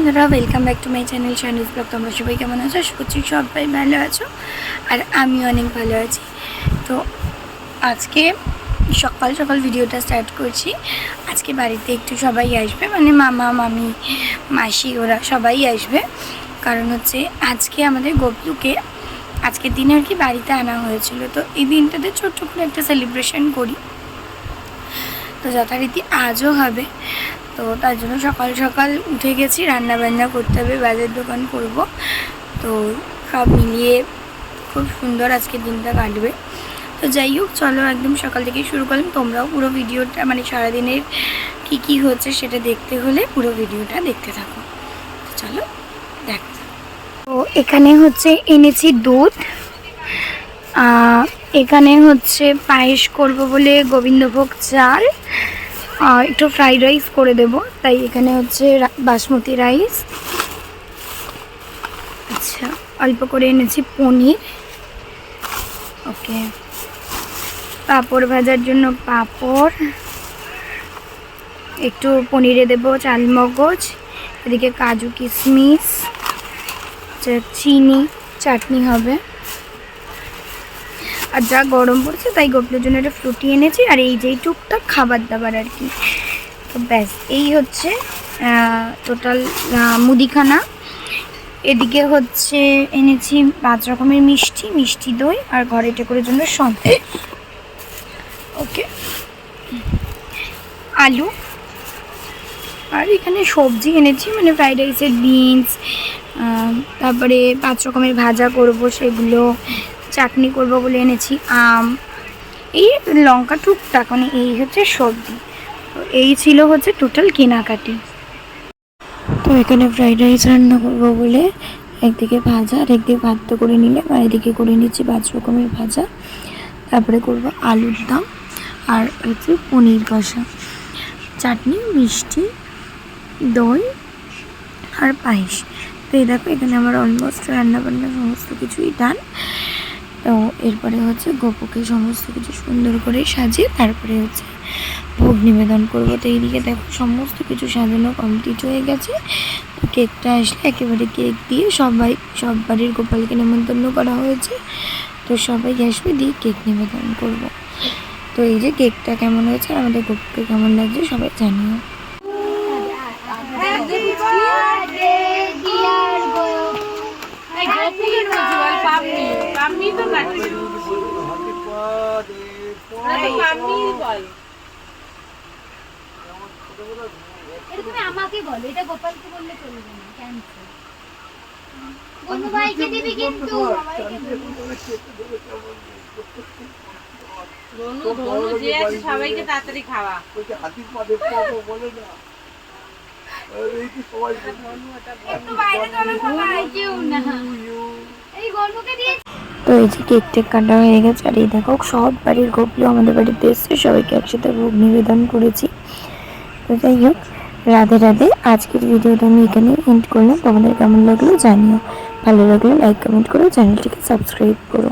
বন্ধুরা, welcome back to my channel শাইনিজ blog. তোমরা সবাই কেমন আছো? আশা করছি সবাই ভালো আছো, আর আমি অনেক ভালো আছি। তো আজকে সকাল সকাল ভিডিওটা স্টার্ট করছি। আজকে বাড়িতে একটু সবাই আসবে, মানে মামা মামি মাসি ওরা সবাই আসবে। কারণ হচ্ছে আজকে আমাদের গপলুকে আজকের দিনে আর কি বাড়িতে আনা হয়েছিল। তো এই দিনটাতে ছোট্ট করে একটা সেলিব্রেশন করি, তো যথারীতি আজও হবে। তো তার জন্য সকাল সকাল উঠে গেছি, রান্না বান্না করতে হবে, বাজার দোকান করব। তো সব মিলিয়ে খুব সুন্দর আজকের দিনটা কাটবে। তো যাই হোক, চলো একদম সকাল থেকে শুরু করলাম। তোমরাও পুরো ভিডিওটা, মানে সারাদিনের কি হচ্ছে সেটা দেখতে হলে পুরো ভিডিওটা দেখতে থাকো। তো চলো দেখ। তো এখানে হচ্ছে এনেছি দুধ, এখানে হচ্ছে পায়েস করব বলে গোবিন্দভোগ চাল, একটু ফ্রাইড রাইস করে দেব, তাই এখানে হচ্ছে বাসমতি রাইস। আচ্ছা, অল্প করে এনেছি পনির। ওকে, পাঁপড় ভাজার জন্য পাঁপড়, একটু পনিরে দেব চালমগজ, এদিকে কাজু কিশমিশ, চিনি, চাটনি হবে। আর যা গরম পড়ছে তাই গোপলের জন্য একটা ফ্রুটি এনেছি, আর এই যেই টুকটাক খাবার দাবার আর কি। তো ব্যাস, এই হচ্ছে টোটাল মুদিখানা। এদিকে হচ্ছে এনেছি 5 রকমের মিষ্টি দই, আর ঘরে টেকোরের জন্য সন্দেশ। ওকে, আলু, আর এখানে সবজি এনেছি, মানে ফ্রাইড রাইসের বিনস, তারপরে 5 রকমের ভাজা করব সেগুলো, চাটনি করব বলে এনেছি আম, এই লঙ্কা টুকটাক, মানে এই হচ্ছে সবজি। তো এই ছিল হচ্ছে টোটাল কেনাকাটি। তো এখানে ফ্রাইড রাইস রান্না করবো বলে একদিকে ভাজা আর একদিকে ভাত করে নিলাম, আর এদিকে করে নিচ্ছি 5 রকমের ভাজা। তারপরে করব আলুর দম, আর হচ্ছে পনির কষা, চাটনি, মিষ্টি, দই আর পায়েস। তো এই দেখো, এখানে আমার অলমোস্ট রান্নাবান্না সমস্ত কিছুই ডান। তো এরপরে হচ্ছে গোপুকে সমস্ত কিছু সুন্দর করে সাজিয়ে তারপরে হচ্ছে ভোগ নিবেদন করবো। তো এইদিকে দেখো সমস্ত কিছু সাজানো কমপ্লিট হয়ে গেছে। তো কেকটা আসলে একেবারে কেক দিয়ে সব বাড়ির গোপালকে নেমন্তন্ন করা হয়েছে, তো সবাই আসবে, দিয়ে কেক নিবেদন করব। তো এই যে কেকটা কেমন হয়েছে, আর আমাদের গোপুকে কেমন লাগছে সবাই জানিও। আমাকে বলো, এটা গোপালকে বললে চলবে না, ক্যান্সেল। বন্ধু ভাইকে দিবি কিন্তু, সবাইকে তাড়াতাড়ি খাওয়া। তো এই যে কেক টেক কাটা হয়ে গেছে, আর এই দেখো সব বাড়ির গোপলো আমাদের বাড়িতে এসছে, সবাইকে একসাথে ভোগ নিবেদন করেছি। তো যাই হোক, রাধে রাধে। আজকের ভিডিওটা আমি এখানে এন্ড করলাম। তোমাদের কেমন লাগলো জানিও, ভালো লাগলে লাইক কমেন্ট করো, চ্যানেলটিকে সাবস্ক্রাইব করো।